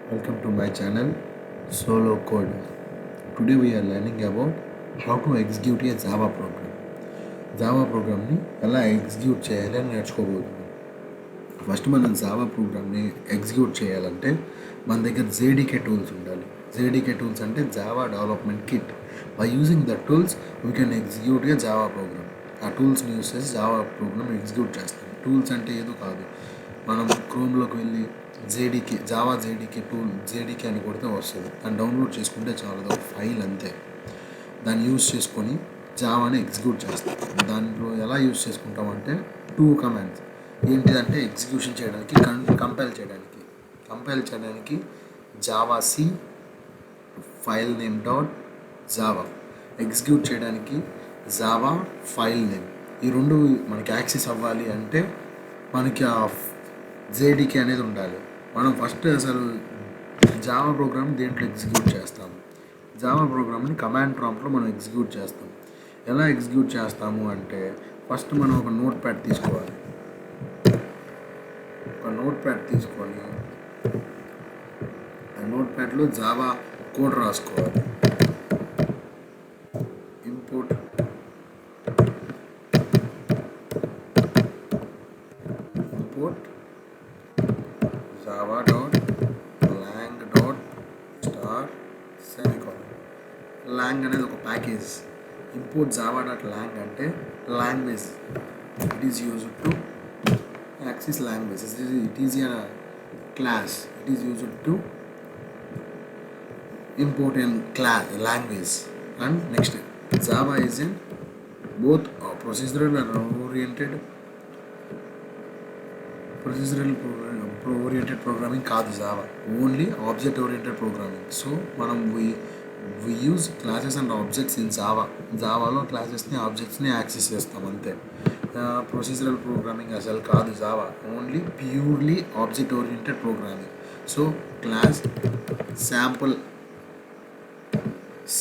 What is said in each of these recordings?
Welcome to my channel Solo Code. Today we are learning about how to execute a Java program. Java programని ఎలా execute చేయాలి అని నేర్చుకోబోతున్నాం. First మనం Java ప్రోగ్రామ్ని execute చేయాలంటే మన దగ్గర జేడీకే టూల్స్ ఉండాలి. జేడీకే టూల్స్ అంటే Java development kit. By using the tools we can execute A Java programme. ఆ టూల్స్ని యూస్ చేసి జావా ప్రోగ్రామ్ ఎగ్జిక్యూట్ చేస్తాం. టూల్స్ అంటే ఏదో కాదు, మనం క్రోమ్లోకి వెళ్ళి జావా జేడీకే టూల్ జేడీకే అని కొడితే వస్తుంది. దాన్ని డౌన్లోడ్ చేసుకుంటే చాలు, ఒక ఫైల్ అంతే. దాన్ని యూజ్ చేసుకొని జావాని ఎగ్జిక్యూట్ చేస్తాం. దాంట్లో ఎలా యూజ్ చేసుకుంటామంటే 2 కమాండ్స్. ఏంటిదంటే ఎగ్జిక్యూషన్ చేయడానికి, కంపైల్ చేయడానికి javac file name dot java, execute చేయడానికి జావా ఫైల్ నేమ్. ఈ రెండు మనకి యాక్సెస్ అవ్వాలి అంటే మనకి ఆ జేడీకే అనేది ఉండాలి. మనం ఫస్ట్ అసలు జావా ప్రోగ్రామ్ దేంట్లో ఎగ్జిక్యూట్ చేస్తాము, జావా ప్రోగ్రామ్ని కమాండ్ ప్రాంప్ట్లో మనం ఎగ్జిక్యూట్ చేస్తాం. ఎలా ఎగ్జిక్యూట్ చేస్తాము అంటే ఫస్ట్ మనం ఒక నోట్ ప్యాడ్ తీసుకొని ఆ నోట్ ప్యాడ్లో జావా కోడ్ రాసుకోవాలి. Import Java dot lang dot star semicolon. Lang అనేది ఒక package. Import Java dot lang అంటే language. It is used to access language. It is a class. It is used to import in language. And next, Java is in both procedural oriented programming కాదు Java, only object oriented programming. So మనం we use classes and objects in జావాలో క్లాసెస్ని ఆబ్జెక్ట్స్ని access చేస్తాం అంతే. Procedural programming అసలు కాదు Java, only purely object oriented programming. So class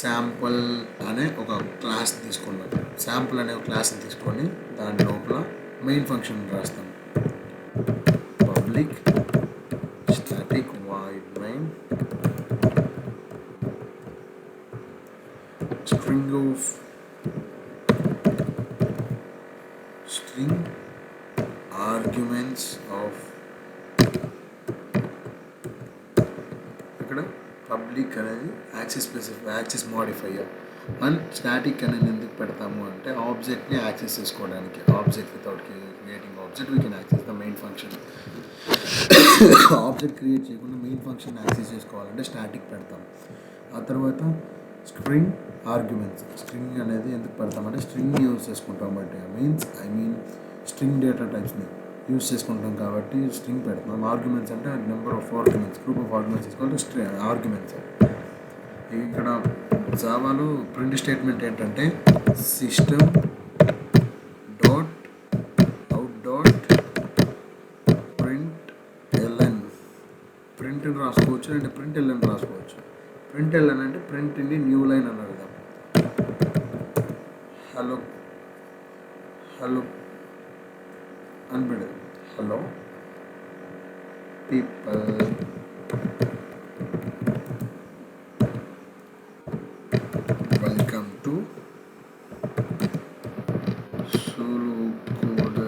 sample అనే ఒక క్లాస్ తీసుకున్నాం. శాంపుల్ అనే ఒక క్లాస్ని తీసుకొని దాని లోపల మెయిన్ ఫంక్షన్ రాస్తాం. Public static void main string arguments of, ఇక్కడ పబ్లిక్ అనేది యాక్సెస్ మాడిఫైయర్. అండ్ స్టాటిక్ అనేది ఎందుకు పెడతాము అంటే ఆబ్జెక్ట్ని యాక్సెస్ చేసుకోవడానికి. Object without creating object we can access the main function. Object create చేయకుండా మెయిన్ ఫంక్షన్ యాక్సెస్ చేసుకోవాలంటే స్టాటిక్ పెడతాం. ఆ తర్వాత స్ట్రింగ్ ఆర్గ్యుమెంట్స్. స్ట్రింగ్ అనేది ఎందుకు పెడతామంటే స్ట్రింగ్ యూజ్ చేసుకుంటాం బట్టి, స్ట్రింగ్ డేటా టైప్స్ని యూజ్ చేసుకుంటాం కాబట్టి స్ట్రింగ్ పెడతాం. ఆర్గ్యుమెంట్స్ అంటే number of arguments, group of arguments తీసుకోవాలి ఆర్గ్యుమెంట్స్. ఇక్కడ జావాలో ప్రింట్ స్టేట్మెంట్ ఏంటంటే system dot out dot print LN. Print రాసుకోవచ్చు అంటే ప్రింట్ ఎల్ఎన్ రాసుకోవచ్చు. ప్రింట్ ఎల్ఎన్ అంటే ప్రింట్ ఇన్ న్యూ లైన్ అని అర్థం. హలో అని పెడదాం. Hello people, welcome to solo code.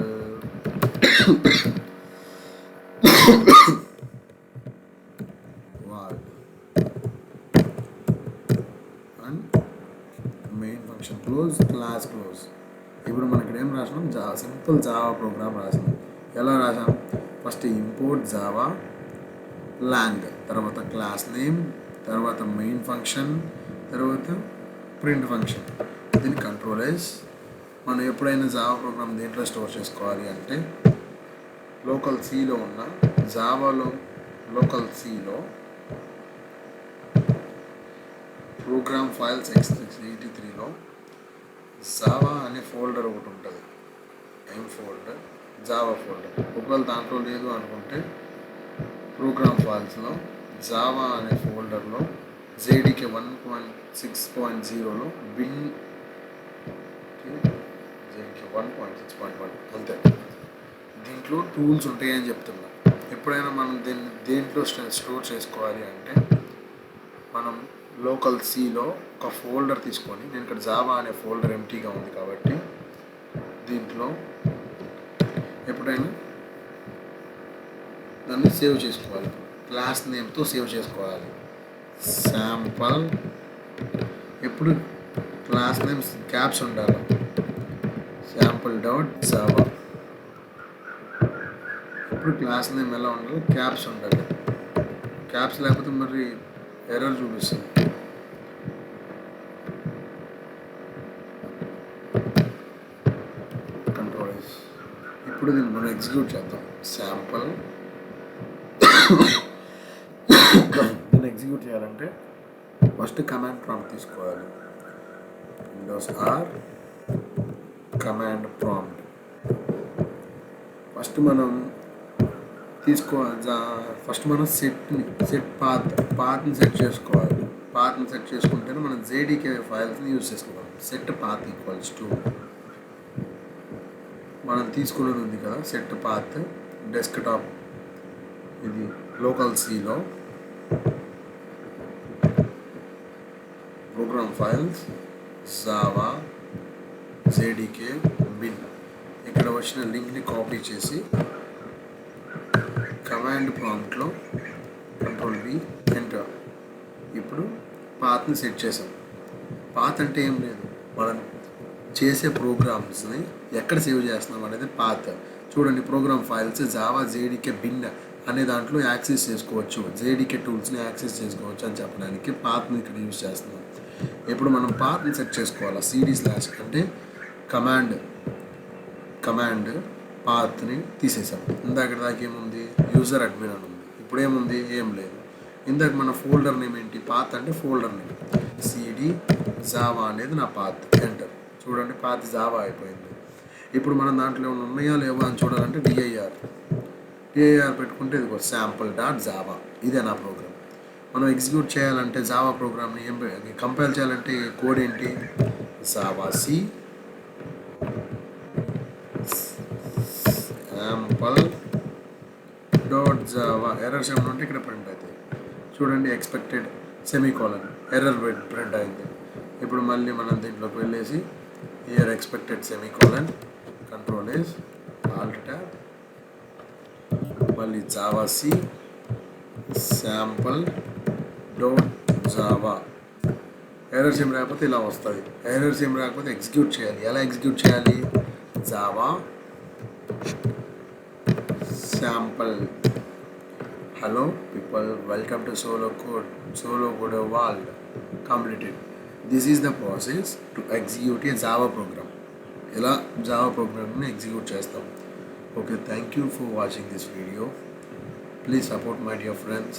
And main function close, class close. ఇప్పుడు మనకి ఏం రాసినాం, సింపుల్ జావా ప్రోగ్రామ్ రాసినాం. ఎలా రాసాం, ఫస్ట్ ఇంపోర్ట్ జావా లాంగ్, తర్వాత క్లాస్ నేమ్, తర్వాత మెయిన్ ఫంక్షన్, తర్వాత ప్రింట్ ఫంక్షన్. దీన్ని కంట్రోల్ ఎస్. మనం ఎప్పుడైనా జావా ప్రోగ్రామ్ దేంట్లో స్టోర్ చేసుకోవాలి అంటే లోకల్ సిలో ఉన్న జావాలో లోకల్ సిలో ప్రోగ్రామ్ ఫైల్స్ x83లో జావా అనే ఫోల్డర్ ఒకటి ఉంటుంది. ఏం ఫోల్డర్? Java folder. ఒకవేళ దాంట్లో లేదు అనుకుంటే ప్రోగ్రామ్ ఫైల్స్లో జావా అనే ఫోల్డర్లో జేడీకే 1.6.0లో బిన్ జేడీకే 1.6.1 అంతే. దీంట్లో టూల్స్ ఉంటాయని చెప్తున్నా. ఎప్పుడైనా మనం దేంట్లో స్టోర్ చేసుకోవాలి అంటే మనం లోకల్ సిలో ఒక ఫోల్డర్ తీసుకొని, నేను ఇక్కడ జావా అనే ఫోల్డర్ ఎంటీగా ఉంది కాబట్టి దీంట్లో ఎప్పుడైనా దాన్ని సేవ్ చేసుకోవాలి. క్లాస్ నేమ్తో సేవ్ చేసుకోవాలి. శాంపల్, ఎప్పుడు క్లాస్ నేమ్స్ క్యాప్స్ ఉండాలి. sample.java, ఇప్పుడు క్లాస్ నేమ్ ఎలా ఉండాలి, క్యాప్స్ ఉండాలి. క్యాప్స్ లేకపోతే మరి ఎర్రర్ చూపిస్తుంది. Control S. ఇప్పుడు దీన్ని మనం ఎగ్జిక్యూట్ చేద్దాం. శాంపల్ దీన్ని ఎగ్జిక్యూట్ చేయాలంటే ఫస్ట్ కమాండ్ ప్రాంప్ట్ తీసుకోవాలి. Windows R command prompt. First మనం సెట్ పాత్ని సెట్ చేసుకోవాలి. పాత్ని సెట్ చేసుకుంటేనే మనం జేడీకే ఫైల్స్ని యూజ్ చేసుకోవాలి. సెట్ పాత్ ఈక్వల్స్ టు మనం తీసుకున్నది ఉంది కదా, సెట్ పాత్ డెస్క్టాప్, ఇది లోకల్ సిలో program files Java JDK bin. ఇక్కడ వచ్చిన లింక్ని కాపీ చేసి కమాండ్ ప్రాంప్ట్లో కంట్రోల్ వి ఎంటర్. ఇప్పుడు పాత్ని సెట్ చేసాం. పాత్ అంటే ఏం లేదు, మనం చేసే ప్రోగ్రామ్స్ని ఎక్కడ సేవ్ చేస్తున్నాం అనేది పాత్. చూడండి, program files Java JDK bin అనే దాంట్లో యాక్సెస్ చేసుకోవచ్చు, జేడీకే టూల్స్ని యాక్సెస్ చేసుకోవచ్చు అని చెప్పడానికి పాత్ని ఇక్కడ యూజ్ చేస్తున్నాం. ఇప్పుడు మనం పాత్ని సెట్ చేసుకోవాలి. cd/ అంటే కమాండ్ పాత్ని తీసేసాం. ఇందాక దాకా ఏముంది, యూజర్ అడ్మిన్ అని ఉంది. ఇప్పుడు ఏముంది, ఏం లేదు. ఇందాక మన ఫోల్డర్ నేమ్ ఏంటి, పాత్ అంటే ఫోల్డర్ నేమ్. cd జావా అనేది నా పాత్. ఎంటర్. చూడండి, పాత్ జావా అయిపోయింది. ఇప్పుడు మనం దాంట్లో ఏమైనా ఉన్నాయా లేవా అని చూడాలంటే డిఐఆర్ పెట్టుకుంటే ఇది sample.java. ఇదే నా ప్రోగ్రామ్. మనం ఎగ్జిక్యూట్ చేయాలంటే జావా ప్రోగ్రామ్ని కంపైల్ చేయాలంటే కోడ్ ఏంటి, జావా సి sample.java. ఎర్రర్స్ ఏమైనా ఉంటే ఇక్కడ ప్రింట్ అవుతాయి. చూడండి, ఎక్స్పెక్టెడ్ సెమీకోలన్ ఎర్రర్ ప్రింట్ అయింది. ఇప్పుడు మళ్ళీ మనం దీంట్లోకి వెళ్ళేసి here expected semicolon, control yes, Alt tab, మళ్ళీ జావా సి sample.java. ఎర్రర్స్ ఏం రాకపోతే ఇలా వస్తుంది. ఎర్రర్స్ ఏం రాకపోతే ఎగ్జిక్యూట్ చేయాలి. ఎలా ఎగ్జిక్యూట్ చేయాలి, Java sample. Hello people, welcome to Solo Code World completed. This is the process to execute a Java program. ఇలా జావా ప్రోగ్రామ్ని ఎగ్జిక్యూట్ చేస్తాం. Okay, thank you for watching this video. Please support my dear friends.